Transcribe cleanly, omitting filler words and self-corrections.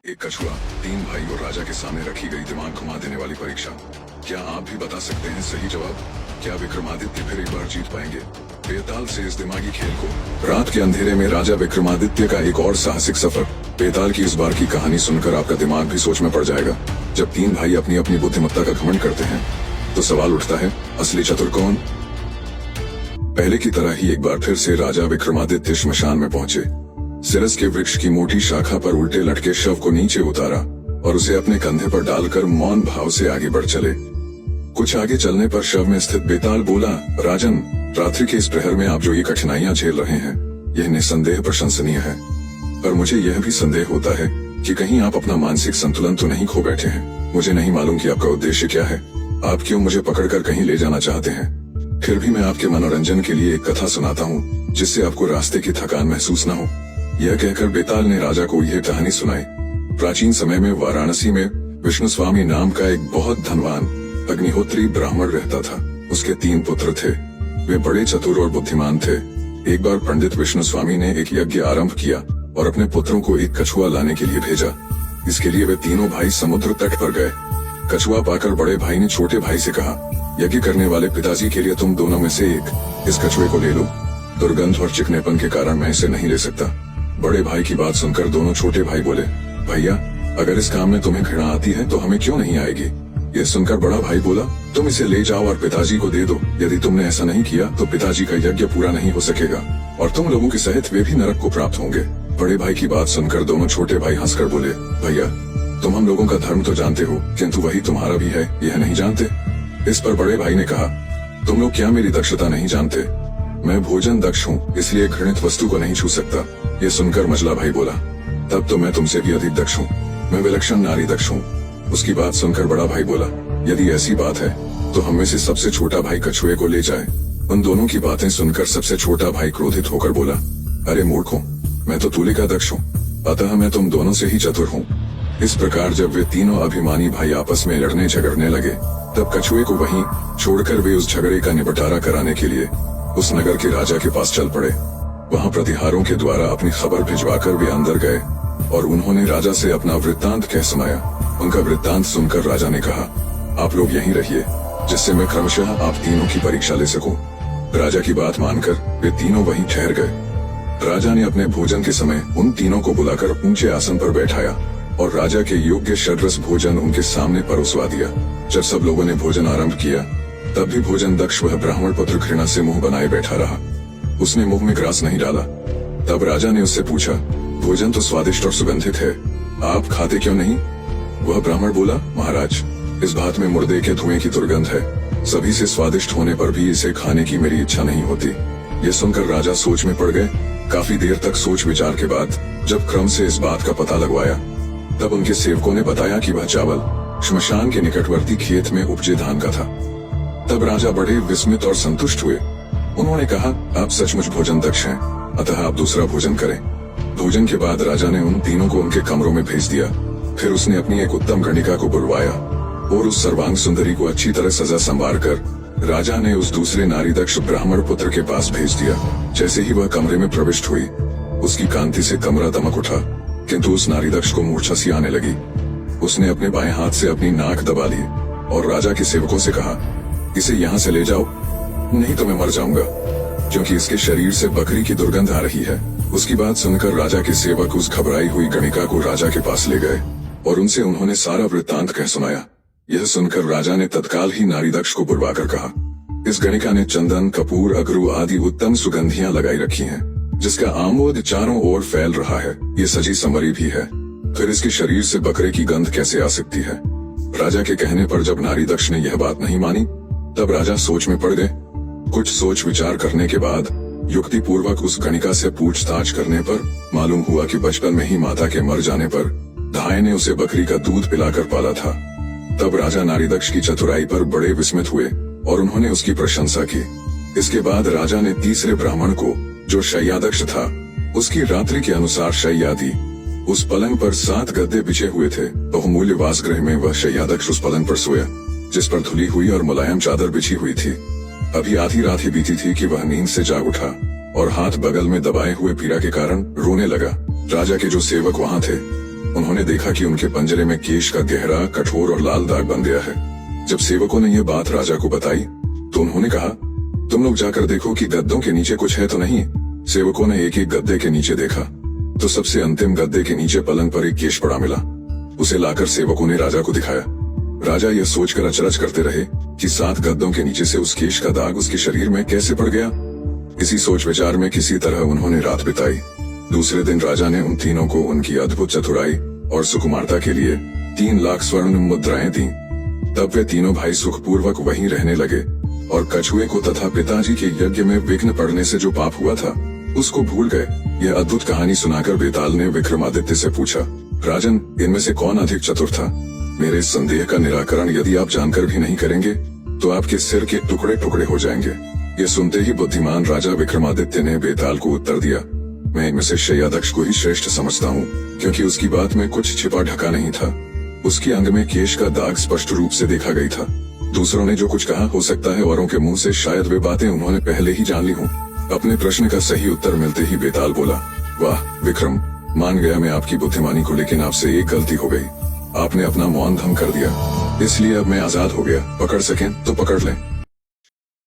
एक कछुआ, तीन भाई और राजा के सामने रखी गई दिमाग घुमा देने वाली परीक्षा। क्या आप भी बता सकते हैं सही जवाब? क्या विक्रमादित्य फिर एक बार जीत पाएंगे बेताल से इस दिमागी खेल को? रात के अंधेरे में राजा विक्रमादित्य का एक और साहसिक सफर। बेताल की इस बार की कहानी सुनकर आपका दिमाग भी सोच में पड़ जाएगा। जब तीन भाई अपनी अपनी बुद्धिमत्ता का घमंड करते हैं तो सवाल उठता है, असली चतुर कौन? पहले की तरह ही एक बार फिर से राजा विक्रमादित्य श्मशान में पहुंचे। सिरस के वृक्ष की मोटी शाखा पर उल्टे लटके शव को नीचे उतारा और उसे अपने कंधे पर डालकर मौन भाव से आगे बढ़ चले। कुछ आगे चलने पर शव में स्थित बेताल बोला, राजन, रात्रि के इस प्रहर में आप जो ये कठिनाइयां झेल रहे हैं, यह निस्संदेह प्रशंसनीय है। पर मुझे यह भी संदेह होता है कि कहीं आप अपना मानसिक संतुलन तो नहीं खो बैठे हैं। मुझे नहीं मालूम कि आपका उद्देश्य क्या है। आप क्यों मुझे पकड़कर कहीं ले जाना चाहते हैं? फिर भी मैं आपके मनोरंजन के लिए एक कथा सुनाता हूँ, जिससे आपको रास्ते की थकान महसूस न हो। यह कहकर बेताल ने राजा को यह कहानी सुनाई। प्राचीन समय में वाराणसी में विष्णु स्वामी नाम का एक बहुत धनवान अग्निहोत्री ब्राह्मण रहता था। उसके 3 पुत्र थे। वे बड़े चतुर और बुद्धिमान थे। एक बार पंडित विष्णु स्वामी ने एक यज्ञ आरंभ किया और अपने पुत्रों को एक कछुआ लाने के लिए भेजा। इसके लिए वे तीनों भाई समुद्र तट पर गए। कछुआ पाकर बड़े भाई ने छोटे भाई से कहा, यज्ञ करने वाले पिताजी के लिए तुम दोनों में से एक इस कछुए को ले लो। दुर्गंध और चिकनेपन के कारण मैं इसे नहीं ले सकता। बड़े भाई की बात सुनकर दोनों छोटे भाई बोले, भैया, अगर इस काम में तुम्हें घृणा आती है तो हमें क्यों नहीं आएगी? यह सुनकर बड़ा भाई बोला, तुम इसे ले जाओ और पिताजी को दे दो। यदि तुमने ऐसा नहीं किया तो पिताजी का यज्ञ पूरा नहीं हो सकेगा और तुम लोगों के सहित वे भी नरक को प्राप्त होंगे। बड़े भाई की बात सुनकर दोनों छोटे भाई हंसकर बोले, भैया, तुम हम लोगों का धर्म तो जानते हो, किंतु वही तुम्हारा भी है, यह नहीं जानते? इस पर बड़े भाई ने कहा, तुम लोग क्या मेरी दक्षता नहीं जानते? मैं भोजन दक्ष हूँ, इसलिए घृणित वस्तु को नहीं छू सकता। ये सुनकर मझला भाई बोला, तब तो मैं तुमसे भी अधिक दक्ष हूँ, मैं विलक्षण नारी दक्ष हूँ। उसकी बात सुनकर बड़ा भाई बोला, यदि ऐसी बात है तो हम में से सबसे छोटा भाई कछुए को ले जाए। उन दोनों की बातें सुनकर सबसे छोटा भाई क्रोधित होकर बोला, अरे मूर्खों, मैं तो तुलिका दक्ष हूँ, अतः मैं तुम दोनों से ही चतुर हूँ। इस प्रकार जब वे तीनों अभिमानी भाई आपस में लड़ने झगड़ने लगे, तब कछुए को वहीं छोड़कर वे उस झगड़े का निपटारा कराने के लिए उस नगर के राजा के पास चल पड़े। वहाँ प्रतिहारों के द्वारा अपनी खबर भिजवाकर वे अंदर गए और उन्होंने राजा से अपना वृत्तांत कह सुनाया। उनका वृत्तांत सुनकर राजा ने कहा, आप लोग यहीं रहिए, जिससे मैं क्रमशः आप तीनों की परीक्षा ले सकूं। राजा की बात मानकर वे तीनों वहीं ठहर गए। राजा ने अपने भोजन के समय उन तीनों को बुलाकर ऊंचे आसन पर बैठाया और राजा के योग्य षड्रस भोजन उनके सामने परोसवा दिया। जब सब लोगों ने भोजन आरंभ किया, तब भी भोजन दक्ष वह ब्राह्मण पुत्र घृणा से मुंह बनाए बैठा रहा। उसने मुंह में ग्रास नहीं डाला। तब राजा ने उससे पूछा, भोजन तो स्वादिष्ट और सुगंधित है, आप खाते क्यों नहीं? वह ब्राह्मण बोला, महाराज, इस भात में मुर्दे के धुएं की दुर्गंध है। सभी से स्वादिष्ट होने पर भी इसे खाने की मेरी इच्छा नहीं होती। ये सुनकर राजा सोच में पड़ गए। काफी देर तक सोच विचार के बाद जब क्रम से इस बात का पता लगवाया, तब उनके सेवकों ने बताया कि वह चावल श्मशान के निकटवर्ती खेत में उपजे धान का था। तब राजा बड़े विस्मित और संतुष्ट हुए। उन्होंने कहा, आप सचमुच भोजन दक्ष हैं, अतः आप दूसरा भोजन करें। भोजन के बाद राजा ने उन तीनों को उनके कमरों में भेज दिया। फिर उसने अपनी एक उत्तम गणिका को बुलवाया और उस सर्वांग सुंदरी को अच्छी तरह सजा संवार कर राजा ने उस दूसरे नारी दक्ष ब्राह्मण पुत्र के पास भेज दिया। जैसे ही वह कमरे में प्रविष्ट हुई, उसकी कांति से कमरा दमक उठा, किंतु उस नारी दक्ष को मूर्छा सी आने लगी। उसने अपने बाएं हाथ से अपनी नाक दबा ली और राजा के सेवकों से कहा, इसे यहाँ से ले जाओ, नहीं तो मैं मर जाऊंगा, क्योंकि इसके शरीर से बकरी की दुर्गंध आ रही है। उसकी बात सुनकर राजा के सेवक उस घबराई हुई गणिका को राजा के पास ले गए और उनसे उन्होंने सारा वृत्तांत कह सुनाया। यह सुनकर राजा ने तत्काल ही नारी दक्ष को बुलवाकर कहा, इस गणिका ने चंदन, कपूर, अगरू आदि उत्तम सुगंधियां लगाई रखी हैं, जिसका आमोद चारों ओर फैल रहा है। ये सजी संवरी भी है, फिर इसके शरीर से बकरे की गंध कैसे आ सकती है? राजा के कहने पर जब नारी दक्ष ने यह बात नहीं मानी, तब राजा सोच में पड़ गए। कुछ सोच विचार करने के बाद युक्ति पूर्वक उस गणिका से पूछताछ करने पर मालूम हुआ कि बचपन में ही माता के मर जाने पर धाय ने उसे बकरी का दूध पिलाकर पाला था। तब राजा नारी दक्ष की चतुराई पर बड़े विस्मित हुए और उन्होंने उसकी प्रशंसा की। इसके बाद राजा ने तीसरे ब्राह्मण को, जो शय्यादक्ष था, उसकी रात्रि के अनुसार शय्या दी। उस पलंग पर 7 गद्दे बिछे हुए थे। बहुमूल्य वासगृह में वह शय्यादक्ष उस पलंग पर सोया, जिस पर धुली हुई और मुलायम चादर बिछी हुई थी। अभी आधी रात ही बीती थी कि वह नींद से जाग उठा और हाथ बगल में दबाए हुए पीड़ा के कारण रोने लगा। राजा के जो सेवक वहाँ थे, उन्होंने देखा कि उनके पंजरे में केश का गहरा, कठोर और लाल दाग बन गया है। जब सेवकों ने यह बात राजा को बताई तो उन्होंने कहा, तुम लोग जाकर देखो कि गद्दों के नीचे कुछ है तो नहीं। सेवकों ने एक एक गद्दे के नीचे देखा तो सबसे अंतिम गद्दे के नीचे पलंग पर एक केश पड़ा मिला। उसे लाकर सेवकों ने राजा को दिखाया। राजा यह सोचकर अचरज करते रहे कि 7 गद्दों के नीचे से उस केश का दाग उसके शरीर में कैसे पड़ गया। इसी सोच विचार में किसी तरह उन्होंने रात बिताई। दूसरे दिन राजा ने उन तीनों को उनकी अद्भुत चतुराई और सुकुमारता के लिए 3 लाख स्वर्ण मुद्राएं दी। तब वे तीनों भाई सुखपूर्वक वहीं रहने लगे और कछुए को तथा पिताजी के यज्ञ में विघ्न पड़ने से जो पाप हुआ था उसको भूल गए। यह अद्भुत कहानी सुनाकर बेताल ने विक्रमादित्य से पूछा, राजन, इनमें से कौन अधिक चतुर था? मेरे इस संदेह का निराकरण यदि आप जानकर भी नहीं करेंगे तो आपके सिर के टुकड़े टुकड़े हो जाएंगे। ये सुनते ही बुद्धिमान राजा विक्रमादित्य ने बेताल को उत्तर दिया, मैं इनमें से शय्यादक्ष को ही श्रेष्ठ समझता हूँ, क्योंकि उसकी बात में कुछ छिपा ढका नहीं था। उसके अंग में केश का दाग स्पष्ट रूप से देखा गई था। दूसरों ने जो कुछ कहा, हो सकता है औरों के मुंह से शायद वे बातें उन्होंने पहले ही जान ली हों। अपने प्रश्न का सही उत्तर मिलते ही बेताल बोला, वाह विक्रम, मान गया मैं आपकी बुद्धिमानी को, लेकिन आपसे एक गलती हो गई। आपने अपना मौन भंग कर दिया, इसलिए अब मैं आजाद हो गया। पकड़ सकें तो पकड़ लें।